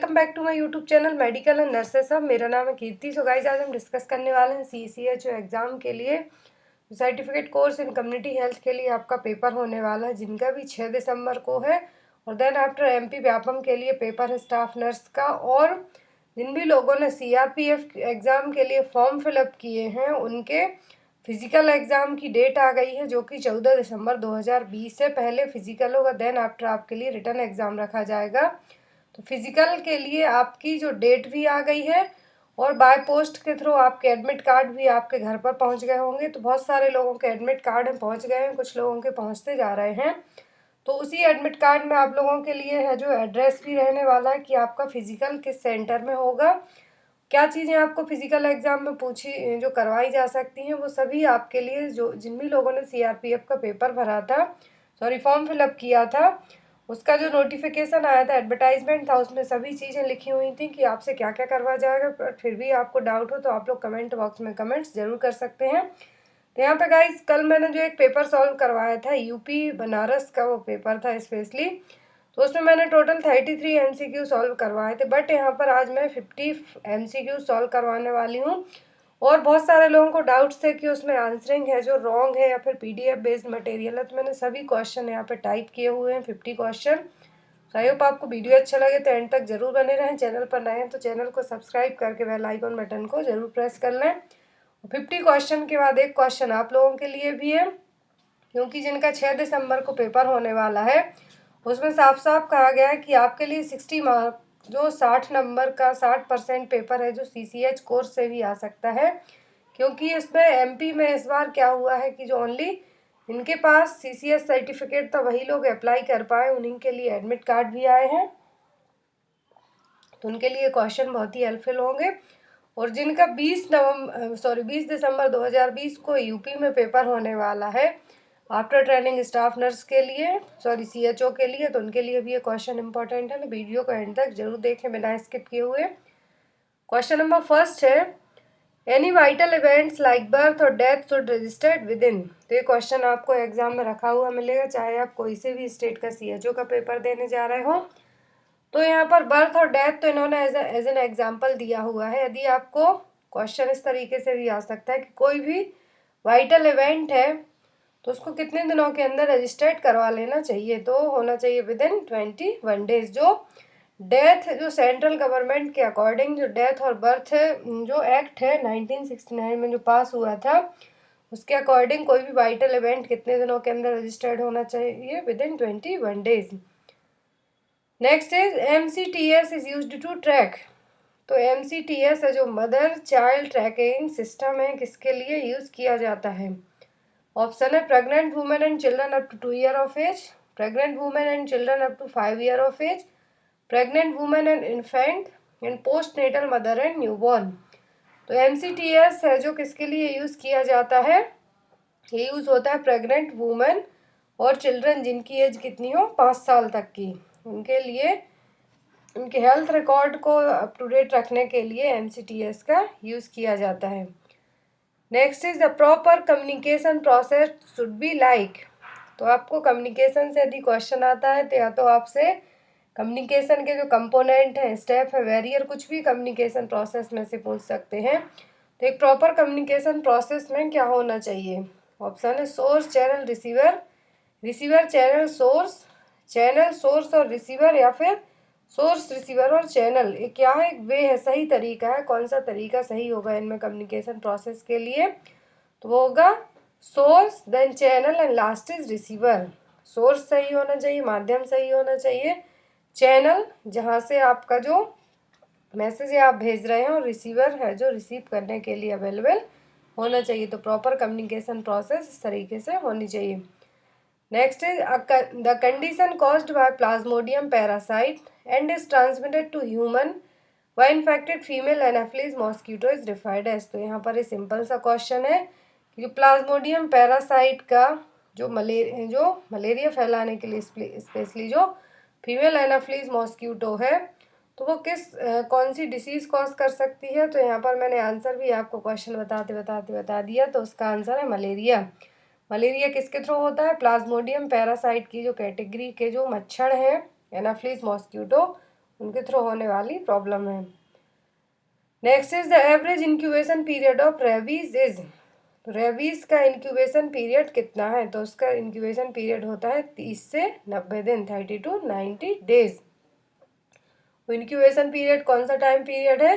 Welcome back to my YouTube channel medical and nurses सब। मेरा नाम है कीर्ति। सो गाइस, आज हम डिस्कस करने वाले हैं CCH एग्ज़ाम के लिए certificate course in community health के लिए आपका पेपर होने वाला है, जिनका भी 6 दिसंबर को है। और देन आफ्टर MP व्यापम के लिए पेपर है स्टाफ नर्स का। और जिन भी लोगों ने CRPF एग्ज़ाम के लिए फॉर्म फिलअप किए हैं उनके फिजिकल एग्ज़ाम की डेट आ गई है, जो कि 14 दिसंबर 2020 से पहले फिजिकल होगा। देन आफ्टर आपके लिए रिटर्न एग्ज़ाम रखा जाएगा। तो फिजिकल के लिए आपकी जो डेट भी आ गई है और बाय पोस्ट के थ्रू आपके एडमिट कार्ड भी आपके घर पर पहुंच गए होंगे। तो बहुत सारे लोगों के एडमिट कार्ड पहुंच गए हैं, कुछ लोगों के पहुंचते जा रहे हैं। तो उसी एडमिट कार्ड में आप लोगों के लिए है जो एड्रेस भी रहने वाला है कि आपका फिजिकल किस सेंटर में होगा, क्या चीज़ें आपको फिजिकल एग्ज़ाम में पूछी जो करवाई जा सकती हैं, वो सभी आपके लिए जो जिन भी लोगों ने CRPF का पेपर भरा था, फॉर्म फिलअप किया था, उसका जो नोटिफिकेशन आया था, एडवर्टाइजमेंट था, उसमें सभी चीज़ें लिखी हुई थी कि आपसे क्या क्या करवाया जाएगा। पर फिर भी आपको डाउट हो तो आप लोग कमेंट बॉक्स में कमेंट्स जरूर कर सकते हैं। तो यहाँ पे गाइस, कल मैंने जो एक पेपर सॉल्व करवाया था UP बनारस का, वो पेपर था स्पेशली। तो उसमें मैंने टोटल 33 MCQ सॉल्व करवाए थे, बट यहाँ पर आज मैं 50 MCQ सॉल्व करवाने वाली हूँ। और बहुत सारे लोगों को डाउट्स थे कि उसमें आंसरिंग है जो रॉन्ग है या फिर PDF बेस्ड मटेरियल है। तो मैंने सभी क्वेश्चन यहाँ पे टाइप किए हुए हैं, 50 क्वेश्चन। तो आई होप आपको वीडियो अच्छा लगे तो एंड तक जरूर बने रहें। चैनल पर नए हैं तो चैनल को सब्सक्राइब करके बेल आइकन बटन को जरूर प्रेस कर लें। 50 क्वेश्चन के बाद एक क्वेश्चन आप लोगों के लिए भी है, क्योंकि जिनका 6 दिसंबर को पेपर होने वाला है उसमें साफ साफ कहा गया है कि आपके लिए 60 मार्क जो 60 नंबर का 60% पेपर है जो CCH कोर्स से भी आ सकता है। क्योंकि इसमें MP में इस बार क्या हुआ है कि जो ओनली इनके पास CCH सर्टिफिकेट था वही लोग अप्लाई कर पाए, उन्हीं के लिए एडमिट कार्ड भी आए हैं। तो उनके लिए क्वेश्चन बहुत ही हेल्पफुल होंगे। और जिनका 20 दिसंबर 2020 को UP में पेपर होने वाला है आफ्टर ट्रेनिंग स्टाफ नर्स के लिए, CHO के लिए, तो उनके लिए भी ये क्वेश्चन इंपॉर्टेंट है। तो वीडियो को एंड तक जरूर देखें बिना स्किप किए हुए। क्वेश्चन नंबर फर्स्ट है, any vital events like birth और death should registered within. तो ये क्वेश्चन आपको एग्जाम में रखा हुआ मिलेगा, चाहे आप कोई से भी स्टेट का CHO का पेपर देने जा रहे हो। तो यहाँ पर बर्थ और डेथ तो इन्होंने एज एन एग्जाम्पल दिया हुआ है। यदि आपको क्वेश्चन इस तरीके से भी आ सकता है कि कोई भी वाइटल इवेंट है तो उसको कितने दिनों के अंदर रजिस्टर्ड करवा लेना चाहिए, तो होना चाहिए विद इन 21 डेज। जो डेथ जो सेंट्रल गवर्नमेंट के अकॉर्डिंग जो डेथ और बर्थ जो एक्ट है 1969 में जो पास हुआ था, उसके अकॉर्डिंग कोई भी वाइटल इवेंट कितने दिनों के अंदर रजिस्टर्ड होना चाहिए, within 21 days. Next is MCTS is used to track. तो MCTS है जो मदर चाइल्ड ट्रैकिंग सिस्टम है, किसके लिए यूज़ किया जाता है? ऑप्शन है pregnant women and children up to 2 year of age, pregnant women and children up to 5 year of age, pregnant women and infant and postnatal mother and newborn. तो MCTS है जो किसके लिए use किया जाता है? ये यूज़ होता है प्रेग्नेंट वुमेन और चिल्ड्रन जिनकी एज कितनी हो 5 साल तक की, उनके लिए उनके हेल्थ रिकॉर्ड को अप टू डेट रखने के लिए MCTS का यूज़ किया जाता है। Next is the proper communication process should be like. तो आपको कम्युनिकेशन से यदि क्वेश्चन आता है तो या तो आपसे कम्युनिकेशन के जो कंपोनेंट हैं, स्टेप है, वेरियर, कुछ भी कम्युनिकेशन प्रोसेस में से पूछ सकते हैं। तो एक प्रॉपर कम्युनिकेशन प्रोसेस में क्या होना चाहिए? ऑप्शन है source, channel, receiver, receiver, channel, source, channel, source और रिसीवर, या फिर सोर्स, रिसीवर और चैनल। ये क्या है? एक वे है, सही तरीका है। कौन सा तरीका सही होगा इनमें कम्युनिकेशन प्रोसेस के लिए? तो वो होगा source, then channel and last is receiver. Source सही होना चाहिए, माध्यम सही होना चाहिए, चैनल जहाँ से आपका जो मैसेज आप भेज रहे हैं, और रिसीवर है जो रिसीव करने के लिए अवेलेबल होना चाहिए। तो प्रॉपर कम्युनिकेशन प्रोसेस इस तरीके से होनी चाहिए। Next is the condition caused by Plasmodium parasite and is transmitted to human by infected female Anopheles mosquito is referred as। तो यहाँ पर ये सिंपल सा क्वेश्चन है कि प्लाज्मोडियम पैरासाइट का जो मलेरिया फैलाने के लिए स्पेशली जो फीमेल एनाफ्लीज मॉस्क्यूटो है, तो वो कौन सी डिसीज़ कॉज कर सकती है? तो यहाँ पर मैंने आंसर भी आपको क्वेश्चन बताते बताते बता दिया। तो उसका आंसर है मलेरिया। मलेरिया किसके थ्रू होता है? प्लाज्मोडियम पैरासाइट की जो कैटेगरी के जो मच्छर हैं एनाफ्लीज मॉस्क्यूटो, उनके थ्रू होने वाली प्रॉब्लम है। Next is the average incubation period of rabies is. Rabies का इंक्यूबेशन पीरियड कितना है? तो उसका इंक्यूबेशन पीरियड होता है 30 से 90 दिन, 30 to 90 डेज। इंक्यूबेशन पीरियड कौन सा टाइम पीरियड है?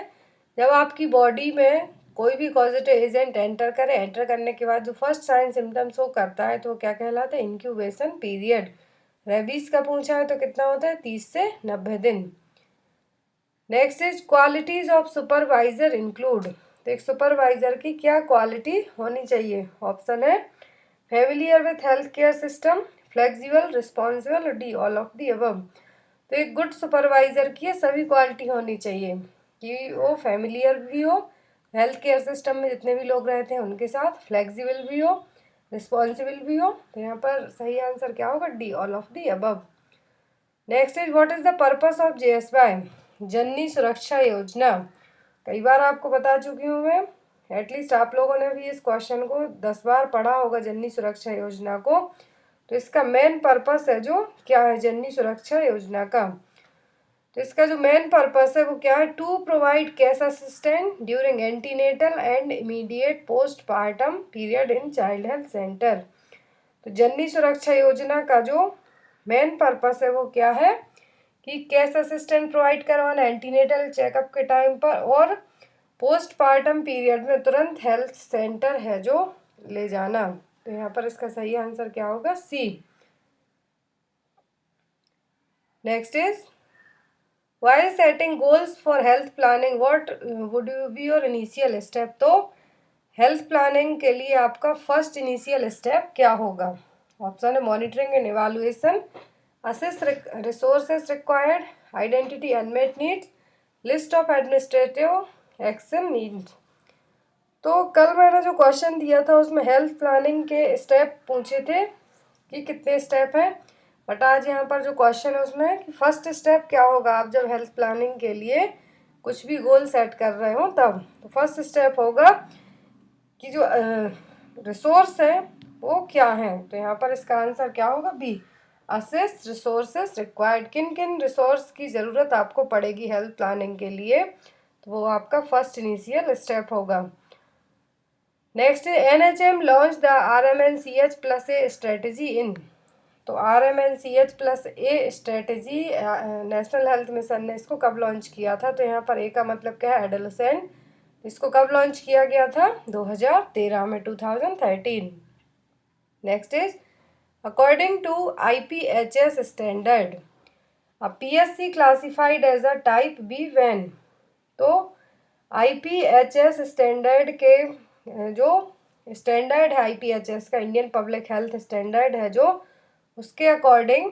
जब आपकी बॉडी में कोई भी पॉजिटिव एजेंट एंटर करे, एंटर करने के बाद जो फर्स्ट साइन सिम्टम्स शो करता है तो वो क्या कहलाता है? Incubation period. रेबीज का पूछा है तो कितना होता है? 30 से 90 दिन। Next is qualities of supervisor include. तो एक सुपरवाइजर की क्या क्वालिटी होनी चाहिए? ऑप्शन है familiar with health care system, flexible, responsible, D all of the above. तो एक गुड सुपरवाइजर की सभी क्वालिटी होनी चाहिए कि वो फेमिलियर भी हो, हेल्थ केयर सिस्टम में जितने भी लोग रहते हैं उनके साथ, फ्लेक्सिबल भी हो, रिस्पॉन्सिबल भी हो। तो यहाँ पर सही आंसर क्या होगा? D all of the above. Next is what is the purpose of JSY, जननी सुरक्षा योजना। कई बार आपको बता चुकी हूँ मैं, एटलीस्ट आप लोगों ने भी इस क्वेश्चन को 10 बार पढ़ा होगा, जननी सुरक्षा योजना को। तो इसका मेन पर्पस है जो क्या है जननी सुरक्षा योजना का? तो इसका जो मेन पर्पस है वो क्या है? To provide cash assistant during antenatal and immediate postpartum period in child health centre. तो जननी सुरक्षा योजना का जो मेन पर्पस है वो क्या है कि कैश असिस्टेंट प्रोवाइड करवाना एंटीनेटल चेकअप के टाइम पर, और पोस्टपार्टम पीरियड में तुरंत हेल्थ सेंटर है जो ले जाना। तो यहाँ पर इसका सही आंसर क्या होगा? C. Next is while setting goals for health planning what would be your initial step। तो हेल्थ प्लानिंग के लिए आपका फर्स्ट इनिशियल स्टेप क्या होगा? ऑप्शन है monitoring and evaluation, assess resources required, identity unmet needs, list of administrative action needs. तो कल मैंने जो क्वेश्चन दिया था उसमें हेल्थ प्लानिंग के स्टेप पूछे थे कि कितने स्टेप हैं, बट आज यहाँ पर जो क्वेश्चन है उसमें है कि फर्स्ट स्टेप क्या होगा आप जब हेल्थ प्लानिंग के लिए कुछ भी गोल सेट कर रहे हो तब। तो फर्स्ट स्टेप होगा कि जो रिसोर्स है वो क्या है। तो यहाँ पर इसका आंसर क्या होगा? B, assess resources required. किन किन रिसोर्स की ज़रूरत आपको पड़ेगी हेल्थ प्लानिंग के लिए, तो वो आपका फर्स्ट इनिशियल स्टेप होगा। Next NHM launch the RMNCH+A strategy in. तो RMNCH+A strategy national health mission ने इसको कब लॉन्च किया था? तो यहाँ पर ए का मतलब क्या है? एडोलेसेंट। इसको कब लॉन्च किया गया था? 2013 में, 2013। Next is according to IPHS standard PSC classified as a type B when. तो IPHS स्टैंडर्ड के जो स्टैंडर्ड है IPHS का, इंडियन पब्लिक हेल्थ स्टैंडर्ड है जो, उसके अकॉर्डिंग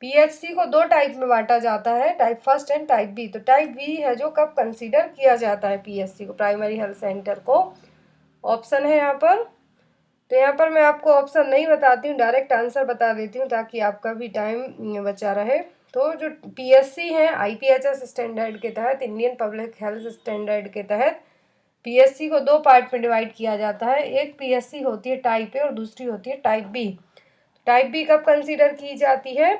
PHC को दो टाइप में बांटा जाता है, type first and type B. तो टाइप बी है जो कब कंसीडर किया जाता है PHC को, प्राइमरी हेल्थ सेंटर को। ऑप्शन है यहाँ पर, तो यहाँ पर मैं आपको ऑप्शन नहीं बताती हूँ, डायरेक्ट आंसर बता देती हूँ ताकि आपका भी टाइम बचा रहे। तो जो PSC है IPHS स्टैंडर्ड के तहत, इंडियन पब्लिक हेल्थ स्टैंडर्ड के तहत PSC को दो पार्ट में डिवाइड किया जाता है। एक PSC होती है टाइप ए और दूसरी होती है टाइप बी। टाइप बी कब कंसीडर की जाती है?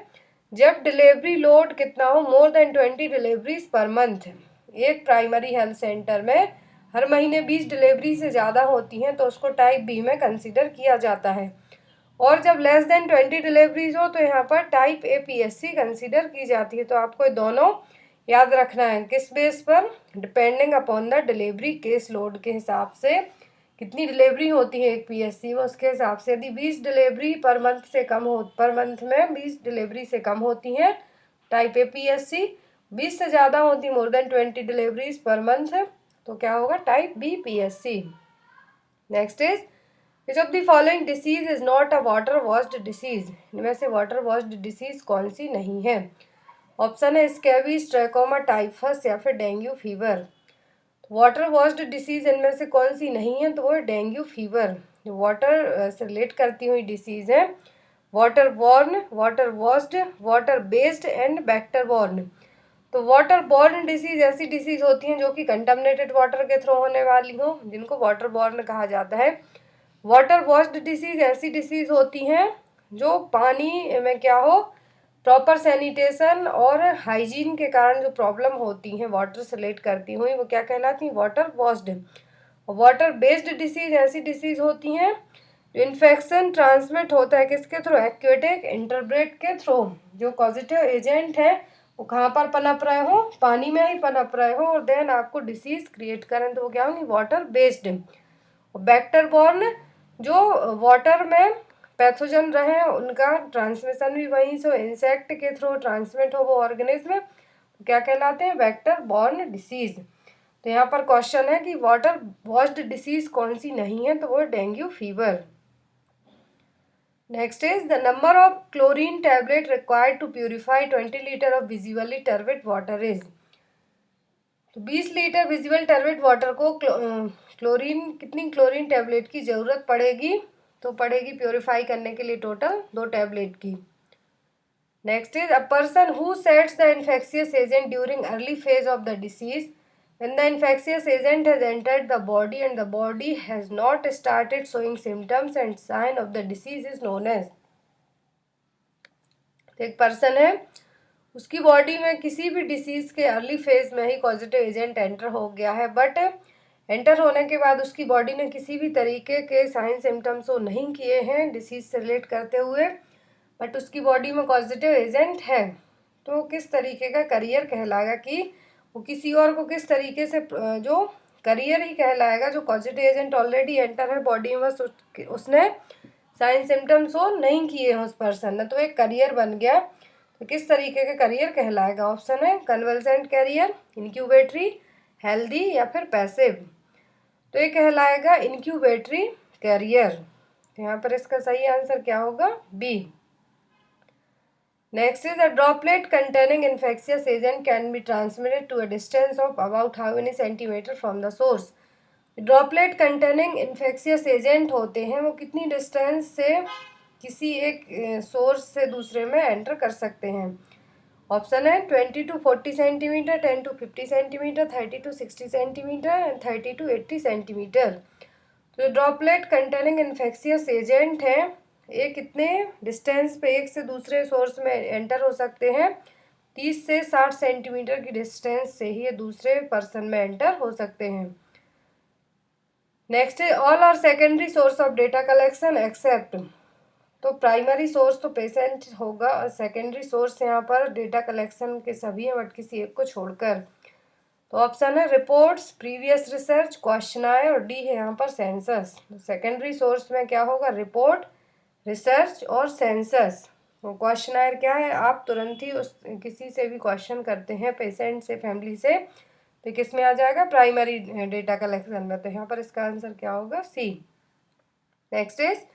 जब डिलीवरी लोड कितना हो, मोर देन 20 डिलीवरीज पर मंथ। एक प्राइमरी हेल्थ सेंटर में हर महीने 20 डिलीवरी से ज़्यादा होती हैं तो उसको टाइप बी में कंसीडर किया जाता है। और जब लेस देन 20 डिलीवरीज हो तो यहाँ पर टाइप ए PSC कंसीडर की जाती है। तो आपको दोनों याद रखना है। किस बेस पर? Depending upon the delivery case load के हिसाब से, कितनी डिलीवरी होती है एक PSC में उसके हिसाब से। यदि 20 डिलीवरी पर मंथ से कम हो, पर मंथ में 20 डिलीवरी से कम होती हैं टाइप ए PSC, 20 से ज़्यादा होती, more than 20 deliveries per month, तो क्या होगा? Type B PSC। Next is which of the following disease is not a water washed disease. इनमें से वाटर वॉश्ड डिसीज कौन सी नहीं है? ऑप्शन है स्कैबीज, ट्रैकोमा, टाइफस या फिर dengue fever. Water washed disease इनमें से कौन सी नहीं है? तो वो है डेंगू फीवर। जो वाटर से रिलेट करती हुई डिसीज है, water borne, water washed, water based and vector borne. तो वाटर बॉर्न डिसीज ऐसी डिसीज होती हैं जो कि कंटामिनेटेड वाटर के थ्रू होने वाली हो, जिनको वाटर बॉर्न कहा जाता है। वाटर वॉश्ड डिसीज ऐसी डिसीज होती हैं जो पानी में क्या हो, प्रॉपर सैनिटेशन और हाइजीन के कारण जो प्रॉब्लम होती हैं वाटर से रिलेट करती हुई वो क्या कहलाती हैं, water washed. Water based disease ऐसी डिसीज होती हैं जो इन्फेक्शन ट्रांसमिट होता है किसके थ्रू, एक्वेटिक इंटरब्रेट के थ्रू। जो पॉजिटिव एजेंट है वो कहाँ पर पनप रहे हो, पानी में ही पनप रहे हो और देन आपको डिसीज क्रिएट करें, तो वो क्या होंगी, वाटर बेस्ड। वेक्टर बॉर्न, जो वाटर में पैथोजन रहे उनका ट्रांसमिशन भी वहीं से इंसेक्ट के थ्रू ट्रांसमिट हो वो ऑर्गेनिज्म, तो क्या कहलाते हैं, वेक्टर बॉर्न डिसीज। तो यहाँ पर क्वेश्चन है कि वाटर वॉश्ड डिसीज कौन सी नहीं है, तो वो dengue fever. Next is the number of chlorine tablet required to purify 20 litre of visibly turbid water is. तो 20 लीटर विजिबल टर्बिड वाटर को क्लोरीन, कितनी क्लोरीन टैबलेट की ज़रूरत पड़ेगी, तो पड़ेगी प्योरीफाई करने के लिए टोटल 2 टैबलेट की। Next is a person who sets the infectious agent during early phase of the disease when the infectious agent has entered the body and the body has not started showing symptoms and sign of the disease is known as। एक person है, उसकी body में किसी भी disease के early phase में ही positive agent enter हो गया है, बट एंटर होने के बाद उसकी बॉडी ने किसी भी तरीके के साइन सिम्टम्स वो नहीं किए हैं डिसीज से रिलेट करते हुए, बट उसकी बॉडी में पॉजिटिव एजेंट है, तो किस तरीके का करियर कहलाएगा, कि वो किसी और को किस तरीके से, जो करियर ही कहलाएगा, जो पॉजिटिव एजेंट ऑलरेडी एंटर है बॉडी में, बस उसने साइन सिम्टम्स वो नहीं किए हैं उस पर्सन ने, तो एक करियर बन गया, तो किस तरीके का करियर कहलाएगा। ऑप्शन है कन्वल्सेंट कैरियर, इंक्यूबेटरी, हेल्दी या फिर पैसिव, तो ये कहलाएगा इंक्यूबेटरी कैरियर। तो यहाँ पर इसका सही आंसर क्या होगा, B. Next is a droplet containing infectious agent can be transmitted to a distance of about how many centimetre from the source. Droplet containing infectious agent होते हैं वो कितनी डिस्टेंस से किसी एक सोर्स से दूसरे में एंटर कर सकते हैं। ऑप्शन है 20 to 40 centimetre, 10 to 50 centimetre, 30 to 60 centimetre and 30 to 80 centimetre. तो ड्रॉपलेट कंटेनिंग इन्फेक्शियस एजेंट है ये कितने डिस्टेंस पे एक से दूसरे सोर्स में एंटर हो सकते हैं, 30 से 60 सेंटीमीटर की डिस्टेंस से ही ये दूसरे पर्सन में एंटर हो सकते हैं। नेक्स्ट है all are secondary source of data collection except. तो प्राइमरी सोर्स तो पेशेंट होगा और सेकेंडरी सोर्स यहाँ पर डेटा कलेक्शन के सभी हैं बट किसी एक को छोड़कर। तो ऑप्शन है रिपोर्ट्स, प्रीवियस रिसर्च, क्वेश्चनायर और डी है यहाँ पर सेंसस। सेकेंडरी सोर्स में क्या होगा, रिपोर्ट, रिसर्च और सेंसस। तो क्वेश्चनायर क्या है, आप तुरंत ही उस किसी से भी क्वेश्चन करते हैं पेशेंट से, फैमिली से, तो किस में आ जाएगा, प्राइमरी डेटा कलेक्शन में। तो यहाँ पर इसका आंसर क्या होगा, C. Next is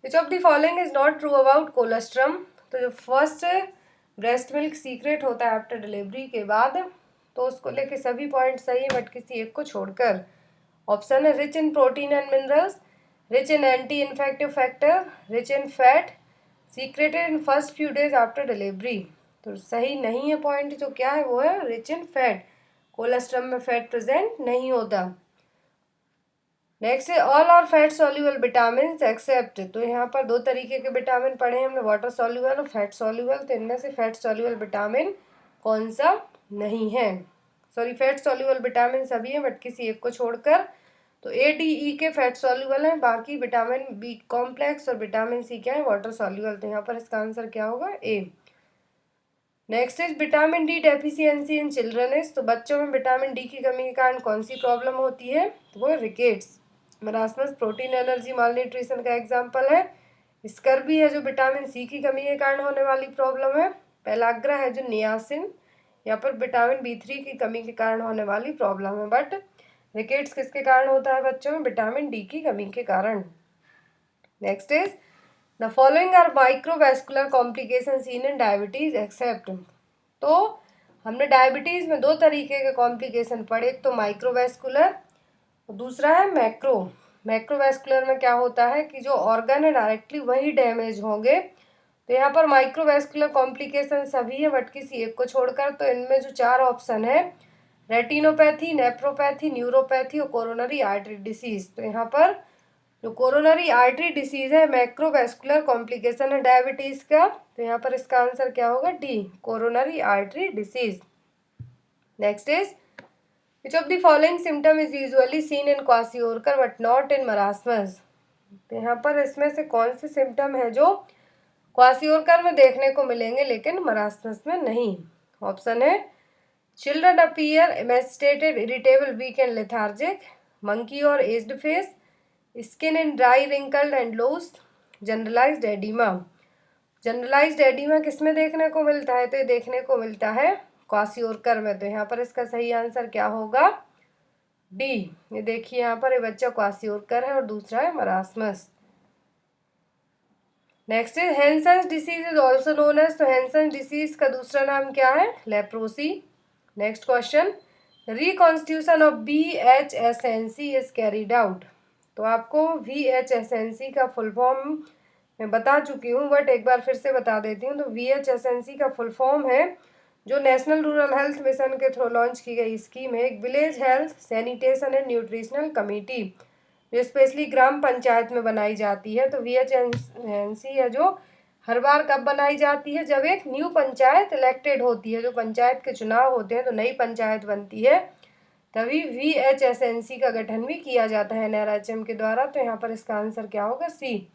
which of the following is not true about colostrum. तो जो फर्स्ट ब्रेस्ट मिल्क सीक्रेट होता है आफ्टर डिलीवरी के बाद, तो उसको लेके सभी पॉइंट सही है बट किसी एक को छोड़कर। ऑप्शन है rich in protein and minerals, rich in anti infective factor, rich in fat, secreted in first few days after delivery. तो सही नहीं है पॉइंट, जो क्या है वो है रिच इन फैट, कोलेस्ट्रम में फैट प्रेजेंट नहीं होता। नेक्स्ट है ऑल और फैट सॉल्यूबल विटामिन एक्सेप्ट। तो यहाँ पर 2 तरीके के विटामिन पढ़े हमने, वाटर सॉल्यूबल और फैट सॉल्यूबल। तो इनमें से फैट सॉल्यूबल विटामिन कौन सा नहीं है, सॉरी फैट सॉल्यूबल विटामिन सभी हैं बट किसी एक को छोड़कर। तो ए डी ई के फैट सॉल्यूबल हैं, बाकी विटामिन बी कॉम्प्लेक्स और विटामिन सी क्या है, वाटर सॉल्यूबल। तो यहाँ पर इसका आंसर क्या होगा, A. Next is vitamin D deficiency in children is. तो बच्चों में विटामिन डी की कमी के कारण कौन सी प्रॉब्लम होती है, तो वो rickets, marasmus, protein allergy, malnutrition का एग्जाम्पल है। स्कर्वी है जो विटामिन सी की कमी के कारण होने वाली प्रॉब्लम है। पेलाग्रा है जो नियासिन या पर विटामिन B3 की कमी के कारण होने वाली प्रॉब्लम है। बट रिकेट्स किसके कारण होता है बच्चों में, विटामिन डी की कमी के कारण। Next is the following are microvascular complication seen in diabetes except. तो हमने डायबिटीज़ में 2 तरीके के कॉम्प्लिकेशन पढ़े, एक तो माइक्रोवैस्कुलर और दूसरा है मैक्रो। मैक्रोवैस्कुलर में क्या होता है कि जो ऑर्गन है डायरेक्टली वही डैमेज होंगे। तो यहाँ पर माइक्रोवैस्कुलर कॉम्प्लिकेशन सभी है बट किसी एक को छोड़कर। तो इनमें जो 4 ऑप्शन है, रेटिनोपैथी, नेफ्रोपैथी, न्यूरोपैथी और कोरोनरी आर्टरी डिसीज। तो यहाँ पर जो कोरोनरी आर्टरी डिसीज है मैक्रोवैस्कुलर कॉम्प्लिकेशन है डायबिटीज का, तो यहाँ पर इसका आंसर क्या होगा, D, coronary artery disease. Next is which of the following symptom is usually seen in kwashiorkor but not in marasmus. तो यहाँ पर इसमें से कौन से सिम्टम है जो क्वासियोरकर में देखने को मिलेंगे लेकिन मरासमस में नहीं। ऑप्शन है children appear emaciated, irritable, weak and lethargic, monkey और aged face, skin in dry, wrinkled and loose, generalized edema. Generalized edema किस में देखने को मिलता है, तो ये देखने को मिलता है क्वासियोरकर में। तो यहाँ पर इसका सही आंसर क्या होगा, डी। ये देखिए यहाँ पर ये बच्चा क्वासियोरकर है और दूसरा है marasmus. Next is Hansen's disease is also known as, तो हैंसन डिसीज का दूसरा नाम क्या है, leprosy. Next question, reconstitution of VHSNC is carried out. तो आपको VHSNC का फुल फॉर्म मैं बता चुकी हूँ बट एक बार फिर से बता देती हूँ। तो VHSNC का फुल फॉर्म है, जो नेशनल रूरल हेल्थ मिशन के थ्रू लॉन्च की गई स्कीम है, एक village health sanitation and nutritional committee जो स्पेशली ग्राम पंचायत में बनाई जाती है। तो VHSNC है जो हर बार कब बनाई जाती है, जब एक न्यू पंचायत इलेक्टेड होती है, जो पंचायत के चुनाव होते हैं तो नई पंचायत बनती है, तभी VHSNC का गठन भी किया जाता है NRHM के द्वारा। तो यहाँ पर इसका आंसर क्या होगा, C,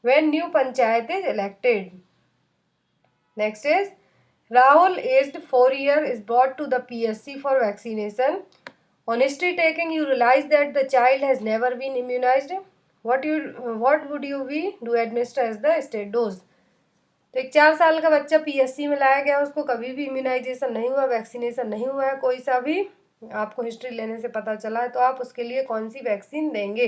when new panchayat is elected. Next is Rahul, aged 4 years, is brought to the PSC for vaccination. On history taking, you realize that the child has never been immunized. What would you be do administer as the state dose? तो एक 4 साल का बच्चा PSC में लाया गया, उसको कभी भी इम्यूनाइजेशन नहीं हुआ, वैक्सीनेशन नहीं हुआ है कोई सा भी, आपको हिस्ट्री लेने से पता चला है, तो आप उसके लिए कौन सी वैक्सीन देंगे।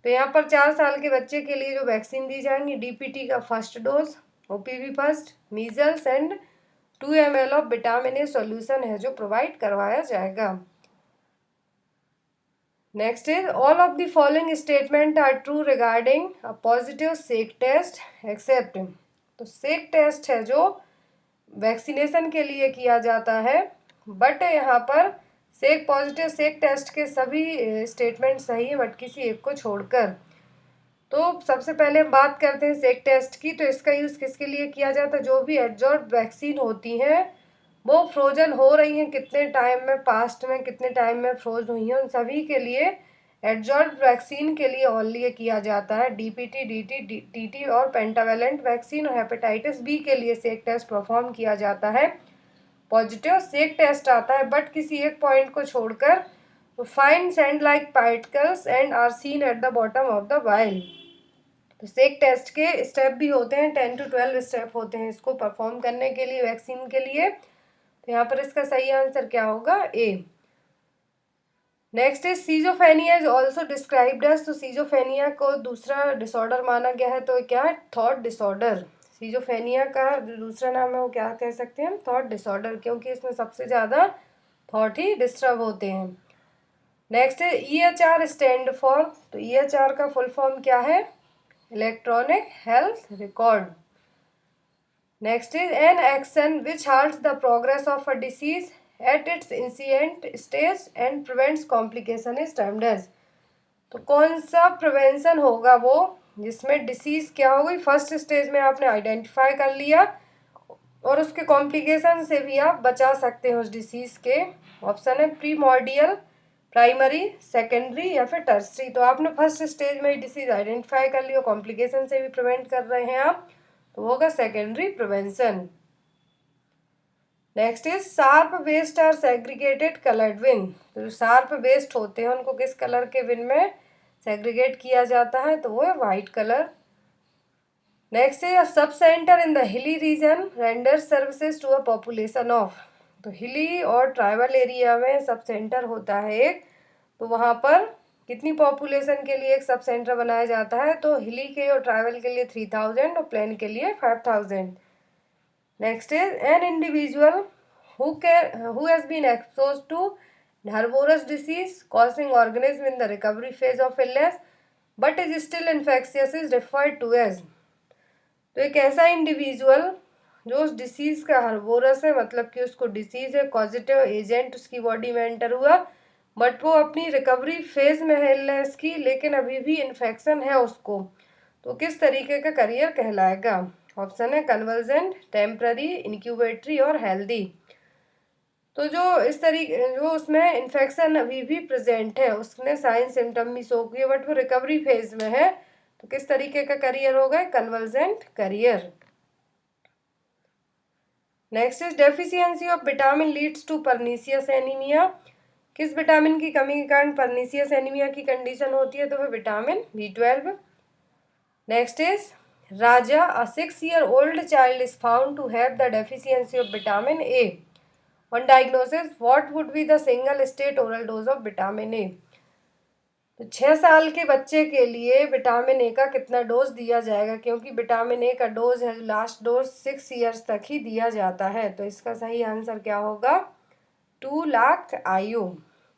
तो यहाँ पर 4 साल के बच्चे के लिए जो वैक्सीन दी जाएंगी, DPT का first dose, OPV first, measles and 2 ml of vitamin A solution है जो प्रोवाइड करवाया जाएगा। Next is all of the following statement are true regarding a positive sac test except. तो सेक टेस्ट है जो vaccination के लिए किया जाता है, बट यहाँ पर पॉजिटिव सेक टेस्ट के सभी स्टेटमेंट सही है बट किसी एक को छोड़कर। तो सबसे पहले हम बात करते हैं सेक टेस्ट की। तो इसका यूज़ किसके लिए किया जाता है, जो भी एडजॉर्ब वैक्सीन होती हैं वो फ्रोजन हो रही हैं कितने टाइम में, पास्ट में कितने टाइम में फ्रोज हुई हैं, उन सभी के लिए एडजॉर्ब वैक्सीन के लिए ओनली किया जाता है। DPT, DT, TT और पेंटावेलेंट वैक्सीन और हेपेटाइटिस B के लिए सेक टेस्ट परफॉर्म किया जाता है। पॉजिटिव सेक टेस्ट आता है बट किसी एक पॉइंट को छोड़कर, fine sand like particles and are seen at the bottom of the vial. तो सेक टेस्ट के स्टेप भी होते हैं, 10 to 12 स्टेप होते हैं इसको परफॉर्म करने के लिए वैक्सीन के लिए। तो यहाँ पर इसका सही आंसर क्या होगा, A. Next is schizophrenia is also described as. तो सीजोफेनिया को दूसरा डिसऑर्डर माना गया है, तो क्या है, थॉट डिसऑर्डर। सीजोफेनिया का जो दूसरा नाम है वो क्या कह सकते हैं हम, थॉट डिसऑर्डर, क्योंकि इसमें सबसे ज़्यादा थॉट ही डिस्टर्ब होते हैं। नेक्स्ट है EHR स्टैंड फॉर। तो EHR का फुल फॉर्म क्या है, electronic health record. Next is an action which halts the progress of a disease at its incipient stage and prevents complication is termed as. तो कौन सा prevention होगा वो जिसमें डिसीज क्या हो गई, फर्स्ट स्टेज में आपने आइडेंटिफाई कर लिया और उसके कॉम्प्लिकेशन से भी आप बचा सकते हो उस डिसीज के। ऑप्शन है प्रीमॉर्डियल, प्राइमरी, सेकेंडरी या फिर टर्सरी। तो आपने फर्स्ट स्टेज में डिसीज आइडेंटिफाई कर लिया, कॉम्प्लिकेशन से भी प्रिवेंट कर रहे हैं आप, तो होगा secondary prevention. Next is sharp waste are segregated coloured bin. तो जो शार्प वेस्ट होते हैं उनको किस कलर के विन में सेग्रीगेट किया जाता है, तो वो है white colour. Next is sub centre in the hilly region render services to a population of. तो हिली और ट्राइबल एरिया में सब सेंटर होता है एक, तो वहाँ पर कितनी पॉपुलेशन के लिए एक सब सेंटर बनाया जाता है, तो हिली के और ट्राइबल के लिए 3000 और प्लेन के लिए 5000। Next is an individual who has been exposed to herborous disease causing organism in the recovery phase of illness but is still infectious is referred to as। तो एक ऐसा इंडिविजुअल जो उस डिसीज़ का हर्बोरस है, मतलब कि उसको डिसीज़ है, पॉजिटिव एजेंट उसकी बॉडी में एंटर हुआ बट वो अपनी रिकवरी फेज में है इलनेस की, लेकिन अभी भी इन्फेक्शन है उसको, तो किस तरीके का करियर कहलाएगा? ऑप्शन है कन्वर्जेंट, टेम्पररी, इंक्यूबेटरी और हेल्दी। तो जो इस तरीके जो उसमें इन्फेक्शन अभी भी प्रेजेंट है, उसने साइन सिम्टम भी शो किए, बट वो रिकवरी फेज में है, तो किस तरीके का करियर होगा? Convergent carrier. Next is deficiency of vitamin leads to pernicious anaemia. किस विटामिन की कमी के कारण परनीसियस एनीमिया की कंडीशन होती है? तो वह vitamin B12। Next is Raja, a 6 year old child is found to have the deficiency of vitamin A. On diagnosis, what would be the single state oral dose of vitamin A? तो 6 साल के बच्चे के लिए vitamin A का कितना dose दिया जाएगा? क्योंकि विटामिन ए का डोज है, लास्ट डोज 6 years तक ही दिया जाता है, तो इसका सही आंसर क्या होगा? 2 लाख IU।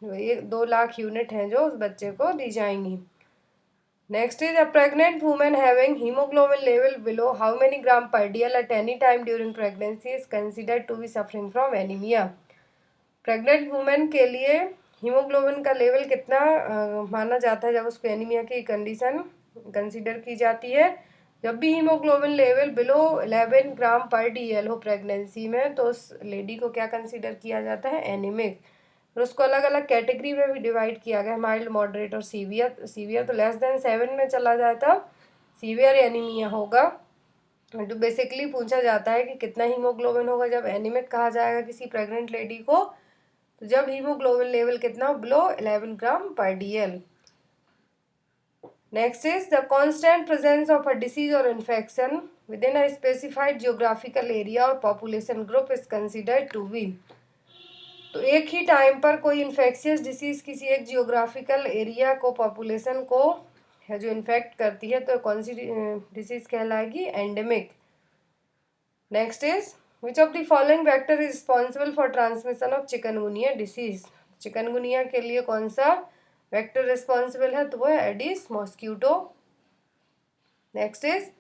ये 2 लाख यूनिट हैं जो उस बच्चे को दी जाएंगी। Next is a pregnant women having haemoglobin level below how many gram per DL at any time during pregnancy is considered to be suffering from anaemia. Pregnant women के लिए हीमोग्लोबिन का लेवल कितना माना जाता है जब उसको एनीमिया की कंडीशन कंसीडर की जाती है? जब भी haemoglobin level below 11 gram per DL हो प्रेगनेंसी में, तो उस लेडी को क्या कंसीडर किया जाता है? एनीमिक। और उसको अलग अलग कैटेगरी में भी डिवाइड किया गया है, माइल्ड, मॉडरेट और सीवियर। सीवियर तो <7 में चला जाता, सीवियर एनीमिया होगा। तो बेसिकली पूछा जाता है कि कितना हीमोग्लोबिन होगा जब एनीमिक कहा जाएगा किसी प्रेग्नेंट लेडी को? तो जब हीमोग्लोबिन लेवल कितना हो? Below 11 gram per DL। Next is the constant presence of a disease or infection within a specified geographical area or population group is considered to be. तो एक ही time पर कोई infectious disease किसी एक geographical area को, population को है जो इन्फेक्ट करती है, तो कौन सी डिसीज कहलाएगी? Endemic. Next is which of the following vector is responsible for transmission of chikungunya disease. Chikungunya के लिए कौन सा वेक्टर रिस्पॉन्सिबल है? तो वो है Aedes mosquito. Next is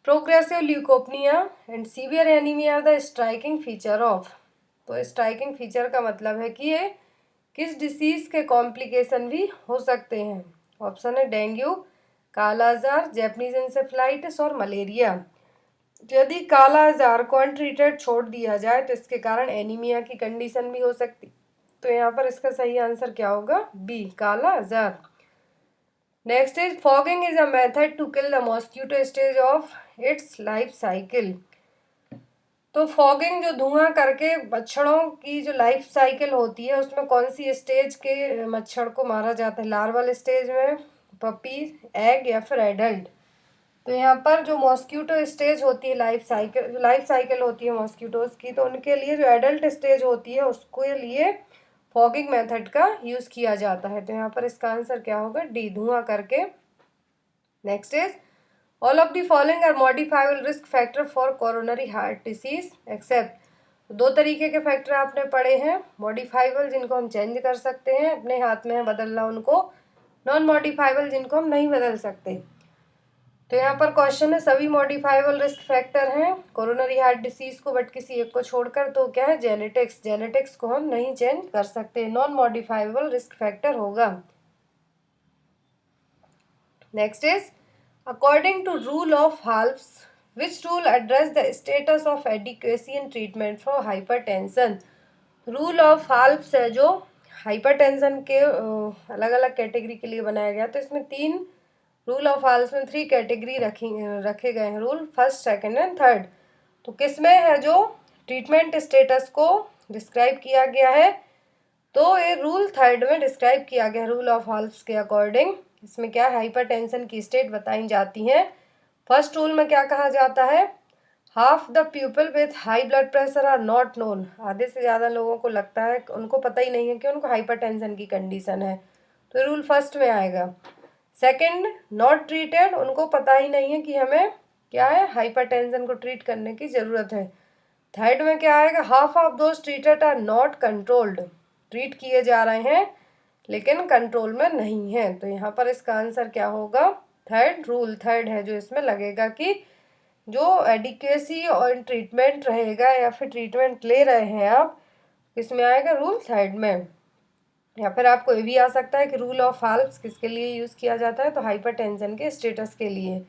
progressive leukopenia and severe anaemia are the striking feature of. तो striking feature का मतलब है कि ये किस डिसीज के कॉम्प्लिकेशन भी हो सकते हैं? ऑप्शन है डेंगू, काला आजार, जैपनीज इंसेफ्लाइटिस और मलेरिया। यदि काला आजार को अनट्रीटेड छोड़ दिया जाए तो इसके कारण एनीमिया की कंडीशन भी हो सकती, तो यहाँ पर इसका सही आंसर क्या होगा? B, kala azar. Next is fogging is a method to kill the mosquito stage of its life cycle. तो फॉगिंग जो धुआं करके मच्छरों की जो लाइफ साइकिल होती है, उसमें कौन सी स्टेज के मच्छर को मारा जाता है? लार्वल स्टेज में, पपी, एग या फिर एडल्ट? तो यहाँ पर जो मॉस्क्यूटो स्टेज होती है, लाइफ साइकिल होती है मॉस्क्यूटोज की, तो उनके लिए जो एडल्ट स्टेज होती है उसके लिए फॉगिंग मेथड का यूज़ किया जाता है। तो यहाँ पर इसका आंसर क्या होगा? D, धुआं करके। Next is all of the following are modifiable risk factor for coronary heart disease except. दो तरीके के फैक्टर आपने पढ़े हैं, मॉडिफाइबल जिनको हम चेंज कर सकते हैं, अपने हाथ में है बदलना उनको, नॉन मॉडिफाइबल जिनको हम नहीं बदल सकते। तो यहाँ पर क्वेश्चन है सभी मॉडिफाइबल रिस्क फैक्टर हैं कोरोनरी हार्ट डिसीज को, बट किसी एक को छोड़कर, तो क्या है? जेनेटिक्स। जेनेटिक्स को हम नहीं चेंज कर सकते, नॉन मॉडिफाइबल रिस्क फैक्टर होगा। Next is according to rule of halves which rule address the status of adequacy in treatment for hypertension. Rule of halves है जो हाइपरटेंशन के अलग अलग कैटेगरी के लिए बनाया गया, तो इसमें 3 रूल ऑफ हाल्प्स में 3 कैटेगरी रखे गए हैं rule, first, second and third. तो किसमें है जो ट्रीटमेंट स्टेटस को डिस्क्राइब किया गया है? तो ये रूल थर्ड में डिस्क्राइब किया गया रूल ऑफ हाल्प्स के अकॉर्डिंग। इसमें क्या है? हाइपरटेंशन की स्टेट बताई जाती हैं। फर्स्ट रूल में क्या कहा जाता है? Half the people with high blood pressure are not known. आधे से ज़्यादा लोगों को लगता है, उनको पता ही नहीं है कि उनको हाइपरटेंशन की कंडीशन है, तो रूल फर्स्ट में आएगा। सेकंड, नॉट ट्रीटेड, उनको पता ही नहीं है कि हमें क्या है? हाइपरटेंशन को ट्रीट करने की ज़रूरत है। थर्ड में क्या आएगा? Half of those treated are not controlled, treat किए जा रहे हैं लेकिन कंट्रोल में नहीं है। तो यहाँ पर इसका आंसर क्या होगा? थर्ड, रूल थर्ड है जो इसमें लगेगा कि जो एडिक्वेसी और ट्रीटमेंट रहेगा या फिर ट्रीटमेंट ले रहे हैं आप, इसमें आएगा रूल थर्ड में। या फिर आपको ये भी आ सकता है कि रूल ऑफ हाल्प्स किसके लिए यूज़ किया जाता है, तो हाइपरटेंशन के स्टेटस के लिए।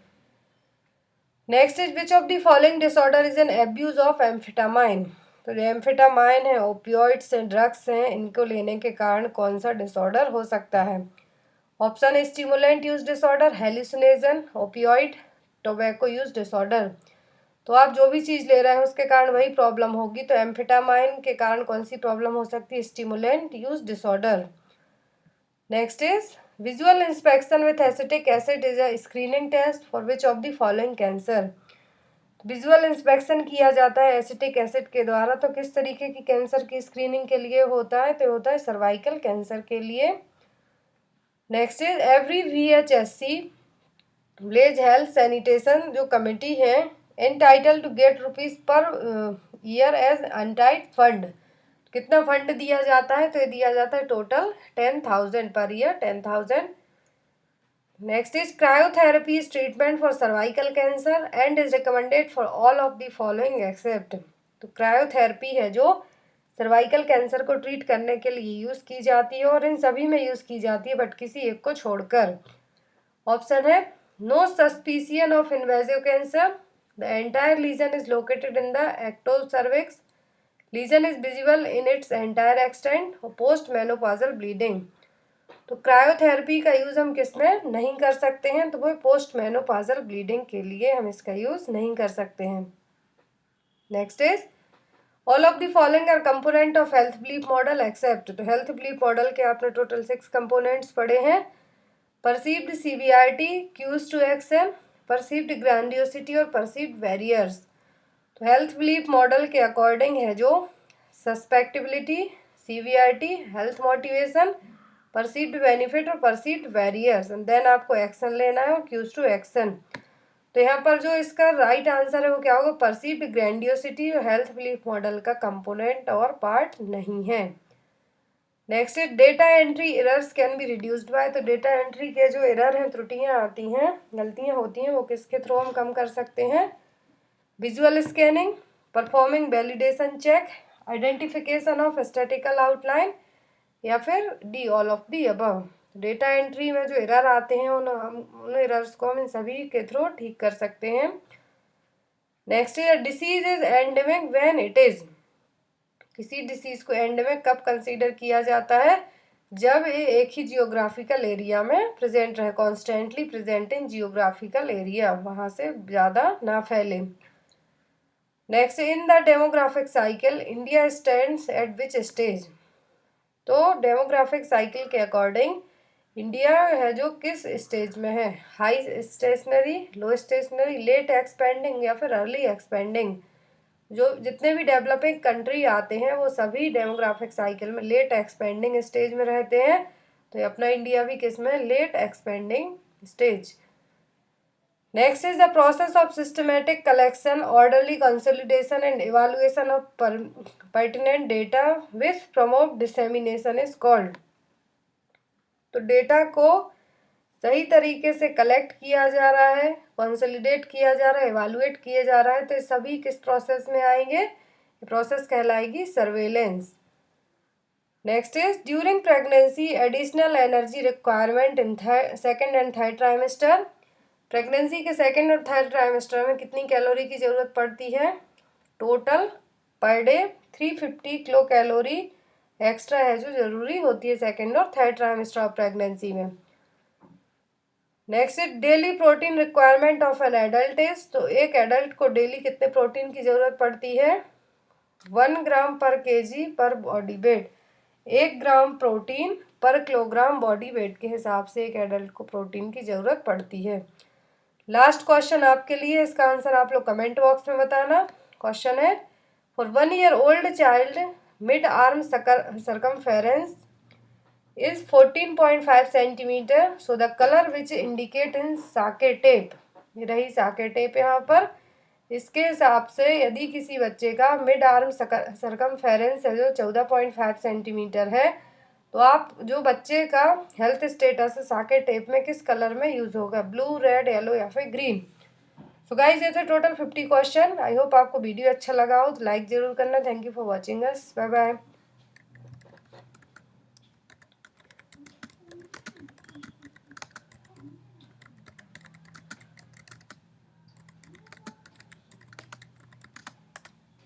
Next is which of the following disorder is an abuse of amphetamine. तो जो एम्फेटामाइन है, ओपियोइड्स हैं, ड्रग्स हैं, इनको लेने के कारण कौन सा डिसऑर्डर हो सकता है। Option A stimulant use disorder, hallucination, opioid, tobacco use disorder. तो आप जो भी चीज़ ले रहे हैं उसके कारण वही प्रॉब्लम होगी। तो एम्फेटामाइन के कारण कौन सी प्रॉब्लम हो सकती है, stimulant use disorder. Next is visual inspection with acetic acid is a screening test for which of the following cancer. Visual inspection किया जाता है एसिटिक एसिड के द्वारा, तो किस तरीके की कैंसर की स्क्रीनिंग के लिए होता है, तो होता है सर्वाइकल कैंसर के लिए। Next is every VHSC village health sanitation जो कमेटी है entitle to get rupees per year as untied fund. कितना फंड दिया जाता है, तो ये दिया जाता है total 10,000 per year, 10,000। Next is cryotherapy is treatment for cervical cancer and is recommended for all of the following except. तो क्रायोथेरेपी है जो सर्वाइकल कैंसर को ट्रीट करने के लिए यूज़ की जाती है और इन सभी में यूज़ की जाती है बट किसी एक को छोड़कर। ऑप्शन है no suspicion of invasive cancer, the entire lesion is located in the ectocervix, lesion is visible in its entire extent, और पोस्ट मेनोपॉजल ब्लीडिंग। तो क्रायोथेरेपी का यूज़ हम किस में नहीं कर सकते हैं, तो वो पोस्ट मेनोपॉजल ब्लीडिंग के लिए हम इसका यूज़ नहीं कर सकते हैं। Next is all of the following are component of health belief model except. तो हेल्थ बिलीफ मॉडल के आपने टोटल 6 कंपोनेंट्स पढ़े हैं। Perceived severity, cues to action, perceived grandiosity और परसीव्ड बैरियर्स। तो हेल्थ बिलीफ मॉडल के अकॉर्डिंग है जो susceptibility, severity, health motivation, perceived benefit और परसीव्ड बैरियर्स, एंड देन आपको एक्शन लेना है और क्यूज टू एक्शन। तो यहाँ पर जो इसका राइट आंसर है वो क्या होगा, perceived grandiosity health belief model का कंपोनेंट और पार्ट नहीं है। Next is data entry errors can be reduced by. तो डेटा एंट्री के जो एरर हैं, त्रुटियाँ आती हैं, गलतियाँ होती हैं, वो किसके थ्रू हम कम कर सकते हैं, visual scanning, performing validation check, identification of statistical outline, या फिर D all of the above. Data entry में जो एरर आते हैं उन एरर्स को हम इन सभी के थ्रू ठीक कर सकते हैं। Next is disease is endemic when it is. किसी डिसीज को एंडेमिक कब कंसीडर किया जाता है, जब ये एक ही जियोग्राफिकल एरिया में प्रेजेंट रहे, constantly present in geographical area, वहाँ से ज़्यादा ना फैले। Next in the demographic cycle India stands eight which stage. तो डेमोग्राफिक साइकिल के अकॉर्डिंग इंडिया है जो किस स्टेज में है, हाई स्टेशनरी, लो स्टेशनरी, लेट एक्सपेंडिंग या फिर अर्ली एक्सपेंडिंग। जो जितने भी डेवलपिंग कंट्री आते हैं वो सभी डेमोग्राफिक साइकिल में लेट एक्सपेंडिंग स्टेज में रहते हैं। तो अपना इंडिया भी किस में, late expanding stage. Next is the process of systematic collection, orderly consolidation and evaluation of pertinent data with promote dissemination is called. तो डेटा को सही तरीके से कलेक्ट किया जा रहा है, कंसोलिडेट किया जा रहा है, इवालुएट किया जा रहा है, तो ये सभी किस प्रोसेस में आएंगे, ये प्रोसेस कहलाएगी surveillance. Next is during pregnancy additional energy requirement in second and third trimester. Pregnancy के सेकेंड और थर्ड ट्राइमेस्टर में कितनी कैलोरी की ज़रूरत पड़ती है, total per day 350 kilo calorie extra है जो ज़रूरी होती है सेकेंड और थर्ड ट्राइमेस्टर ऑफ प्रेगनेंसी में। Next daily protein requirement of an adult is. तो एक एडल्ट को डेली कितने प्रोटीन की ज़रूरत पड़ती है, 1 ग्राम पर केजी पर बॉडी वेट। 1 ग्राम प्रोटीन पर किलोग्राम बॉडी वेट के हिसाब से एक एडल्ट को प्रोटीन की ज़रूरत पड़ती है। लास्ट क्वेश्चन आपके लिए, इसका आंसर आप लोग कमेंट बॉक्स में बताना। क्वेश्चन है for 1 year old child mid arm circumference is 14.5 centimeter. So the color which indicate in Sakya tape, ये रही साके टेप यहाँ पर। इसके हिसाब से यदि किसी बच्चे का मिड आर्म सर्कमफेरेंस है जो 14.5 सेंटीमीटर है, तो आप जो बच्चे का हेल्थ स्टेटस है साके टेप में किस कलर में यूज़ होगा, ब्लू, रेड, येलो या फिर ग्रीन। सो गाइज ये थे टोटल 50 क्वेश्चन। आई होप आपको वीडियो अच्छा लगा हो तो लाइक ज़रूर करना। Thank you for watching us, bye bye.